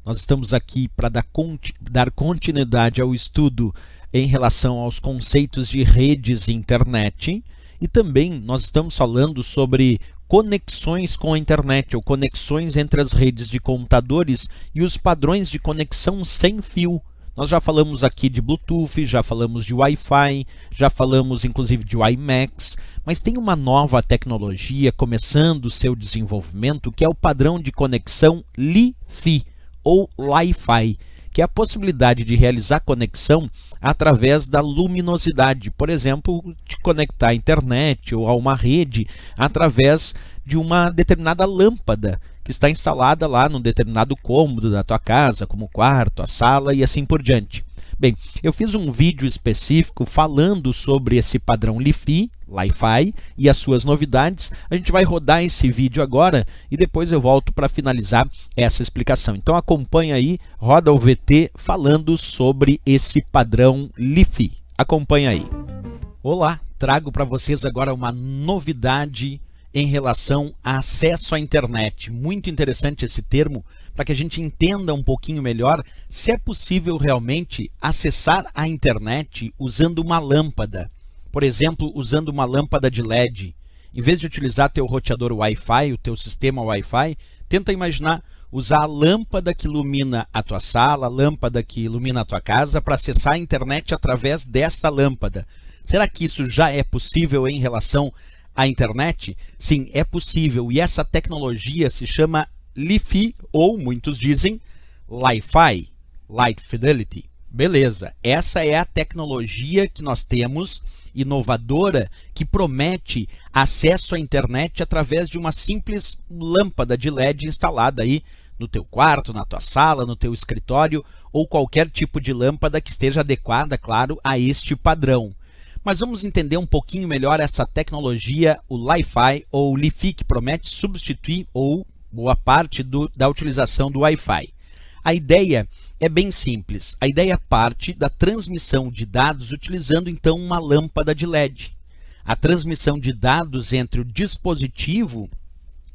Nós estamos aqui para dar continuidade ao estudo em relação aos conceitos de redes e internet, e também nós estamos falando sobre conexões com a internet, ou conexões entre as redes de computadores e os padrões de conexão sem fio. Nós já falamos aqui de Bluetooth, já falamos de Wi-Fi, já falamos inclusive de WiMAX, mas tem uma nova tecnologia começando o seu desenvolvimento, que é o padrão de conexão Li-Fi, ou Li-Fi, que é a possibilidade de realizar conexão através da luminosidade. Por exemplo, de conectar à internet ou a uma rede através de uma determinada lâmpada que está instalada lá num determinado cômodo da tua casa, como o quarto, a sala e assim por diante. Bem, eu fiz um vídeo específico falando sobre esse padrão Li-Fi e as suas novidades. A gente vai rodar esse vídeo agora e depois eu volto para finalizar essa explicação. Então acompanha aí, roda o VT falando sobre esse padrão Li-Fi. Acompanha aí. Olá, trago para vocês agora uma novidade em relação a acesso à internet. Muito interessante esse termo, para que a gente entenda um pouquinho melhor se é possível realmente acessar a internet usando uma lâmpada. Por exemplo, usando uma lâmpada de LED. Em vez de utilizar teu roteador Wi-Fi, o teu sistema Wi-Fi, tenta imaginar usar a lâmpada que ilumina a tua sala, a lâmpada que ilumina a tua casa, para acessar a internet através desta lâmpada. Será que isso já é possível em relação à internet? Sim, é possível, e essa tecnologia se chama Li-Fi, ou muitos dizem Li-Fi, Light Fidelity. Beleza, essa é a tecnologia que nós temos, inovadora, que promete acesso à internet através de uma simples lâmpada de LED instalada aí no teu quarto, na tua sala, no teu escritório, ou qualquer tipo de lâmpada que esteja adequada, claro, a este padrão. Mas vamos entender um pouquinho melhor essa tecnologia, o Li-Fi ou Li-Fi, que promete substituir ou boa parte da utilização do Wi-Fi. A ideia é bem simples. A ideia parte da transmissão de dados utilizando então uma lâmpada de LED. A transmissão de dados entre o dispositivo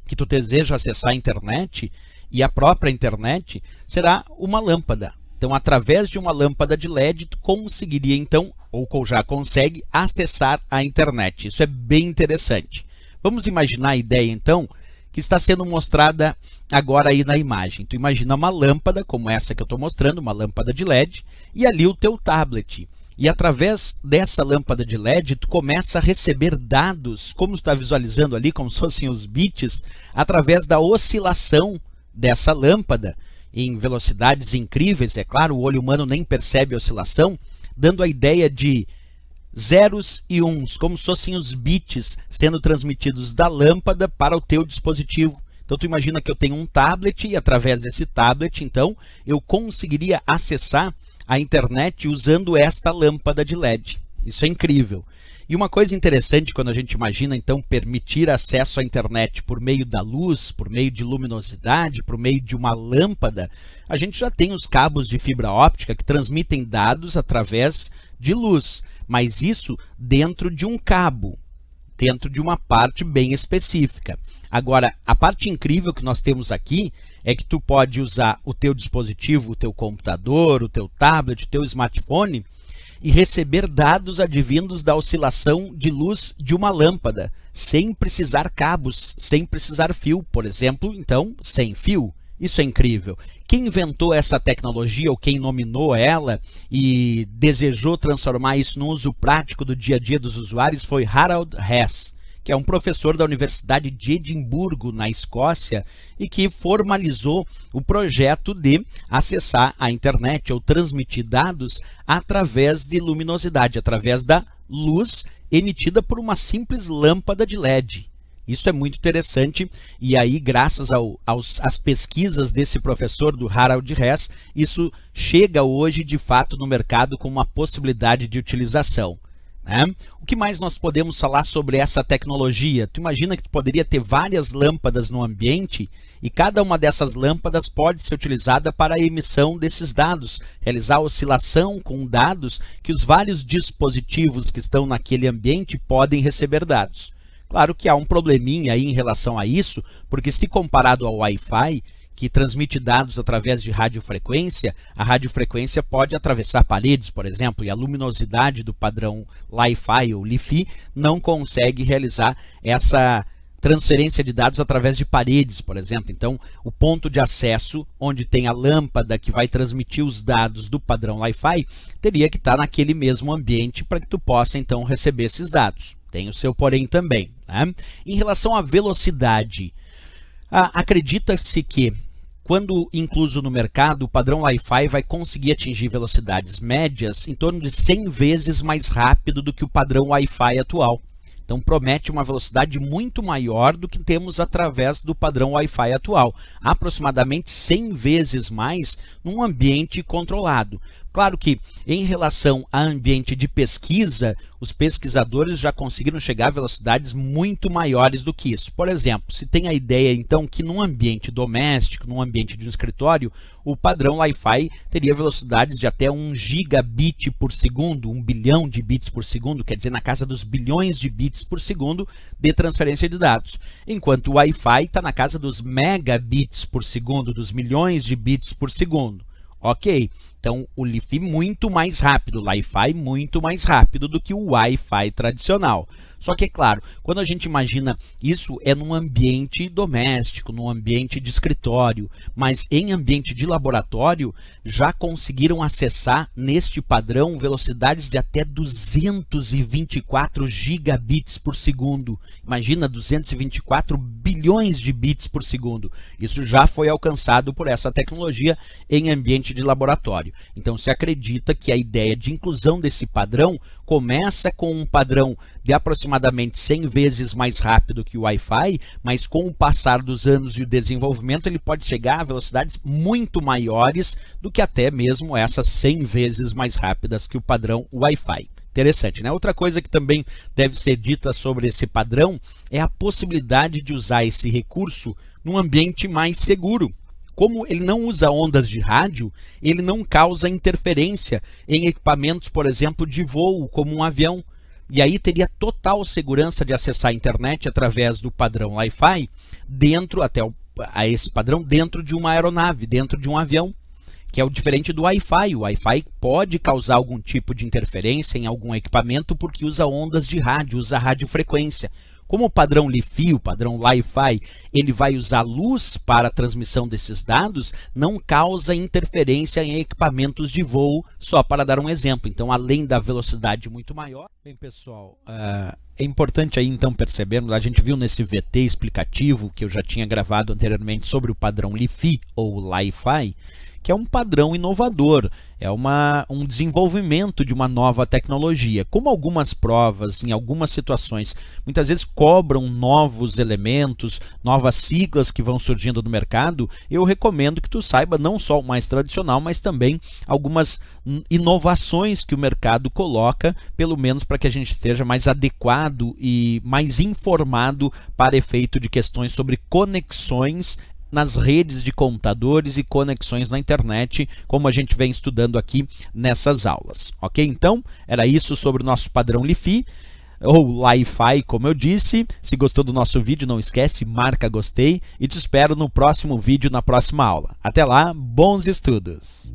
que tu deseja acessar a internet e a própria internet será uma lâmpada. Então, através de uma lâmpada de LED, tu conseguiria então, ou já consegue, acessar a internet. Isso é bem interessante. Vamos imaginar a ideia então que está sendo mostrada agora aí na imagem. Tu imagina uma lâmpada como essa que eu estou mostrando, uma lâmpada de LED, e ali o teu tablet. E através dessa lâmpada de LED, tu começa a receber dados, como tu está visualizando ali, como se fossem os bits, através da oscilação dessa lâmpada, em velocidades incríveis, é claro, o olho humano nem percebe a oscilação, dando a ideia de zeros e uns, como se fossem os bits sendo transmitidos da lâmpada para o teu dispositivo. Então tu imagina que eu tenho um tablet e através desse tablet, então, eu conseguiria acessar a internet usando esta lâmpada de LED. Isso é incrível. E uma coisa interessante quando a gente imagina, então, permitir acesso à internet por meio da luz, por meio de luminosidade, por meio de uma lâmpada, a gente já tem os cabos de fibra óptica que transmitem dados através de luz, mas isso dentro de um cabo, dentro de uma parte bem específica. Agora, a parte incrível que nós temos aqui é que tu pode usar o teu dispositivo, o teu computador, o teu tablet, o teu smartphone, e receber dados advindos da oscilação de luz de uma lâmpada, sem precisar cabos, sem precisar fio, por exemplo, então, sem fio. Isso é incrível. Quem inventou essa tecnologia, ou quem nominou ela e desejou transformar isso no uso prático do dia a dia dos usuários foi Harald Hess, que é um professor da Universidade de Edimburgo, na Escócia, e que formalizou o projeto de acessar a internet ou transmitir dados através de luminosidade, através da luz emitida por uma simples lâmpada de LED. Isso é muito interessante, e aí, graças às pesquisas desse professor, do Harald Hess, isso chega hoje, de fato, no mercado com uma possibilidade de utilização. O que mais nós podemos falar sobre essa tecnologia? Tu imagina que tu poderia ter várias lâmpadas no ambiente e cada uma dessas lâmpadas pode ser utilizada para a emissão desses dados, realizar oscilação com dados que os vários dispositivos que estão naquele ambiente podem receber dados. Claro que há um probleminha aí em relação a isso, porque se comparado ao Wi-Fi, que transmite dados através de radiofrequência, a radiofrequência pode atravessar paredes, por exemplo, e a luminosidade do padrão Li-Fi ou Li-Fi não consegue realizar essa transferência de dados através de paredes, por exemplo. Então, o ponto de acesso, onde tem a lâmpada que vai transmitir os dados do padrão Li-Fi, teria que estar naquele mesmo ambiente para que tu possa, então, receber esses dados. Tem o seu porém também, né? Em relação à velocidade, acredita-se que, quando incluso no mercado, o padrão Wi-Fi vai conseguir atingir velocidades médias em torno de 100 vezes mais rápido do que o padrão Wi-Fi atual. Então, promete uma velocidade muito maior do que temos através do padrão Wi-Fi atual, aproximadamente 100 vezes mais num ambiente controlado. Claro que, em relação a ambiente de pesquisa, os pesquisadores já conseguiram chegar a velocidades muito maiores do que isso. Por exemplo, se tem a ideia, então, que num ambiente doméstico, num ambiente de um escritório, o padrão Wi-Fi teria velocidades de até 1 gigabit por segundo, 1 bilhão de bits por segundo, quer dizer, na casa dos bilhões de bits por segundo de transferência de dados. Enquanto o Wi-Fi está na casa dos megabits por segundo, dos milhões de bits por segundo. Ok, então o Li-Fi muito mais rápido, o Li-Fi muito mais rápido do que o Wi-Fi tradicional. Só que, é claro, quando a gente imagina isso é num ambiente doméstico, num ambiente de escritório, mas em ambiente de laboratório já conseguiram acessar neste padrão velocidades de até 224 gigabits por segundo. Imagina, 224 bilhões de bits por segundo. Isso já foi alcançado por essa tecnologia em ambiente de laboratório. Então, se acredita que a ideia de inclusão desse padrão começa com um padrão de aproximadamente 100 vezes mais rápido que o Wi-Fi, mas com o passar dos anos e o desenvolvimento, ele pode chegar a velocidades muito maiores do que até mesmo essas 100 vezes mais rápidas que o padrão Wi-Fi. Interessante, né? Outra coisa que também deve ser dita sobre esse padrão é a possibilidade de usar esse recurso num ambiente mais seguro. Como ele não usa ondas de rádio, ele não causa interferência em equipamentos, por exemplo, de voo, como um avião. E aí teria total segurança de acessar a internet através do padrão Wi-Fi a esse padrão dentro de uma aeronave, dentro de um avião, que é o diferente do Wi-Fi. O Wi-Fi pode causar algum tipo de interferência em algum equipamento porque usa ondas de rádio, usa radiofrequência. Como o padrão Li-Fi, o padrão Wi-Fi, ele vai usar luz para a transmissão desses dados, não causa interferência em equipamentos de voo, só para dar um exemplo. Então, além da velocidade muito maior... Bem, pessoal, é importante aí então percebermos, a gente viu nesse VT explicativo que eu já tinha gravado anteriormente sobre o padrão Li-Fi ou Li-Fi, que é um padrão inovador, é um desenvolvimento de uma nova tecnologia. Como algumas provas, em algumas situações, muitas vezes cobram novos elementos, novas siglas que vão surgindo no mercado, eu recomendo que tu saiba não só o mais tradicional, mas também algumas inovações que o mercado coloca, pelo menos para que a gente esteja mais adequado e mais informado para efeito de questões sobre conexões nas redes de computadores e conexões na internet, como a gente vem estudando aqui nessas aulas. Ok? Então, era isso sobre o nosso padrão Li-Fi, ou Li-Fi, como eu disse. Se gostou do nosso vídeo, não esquece, marca gostei e te espero no próximo vídeo, na próxima aula. Até lá, bons estudos!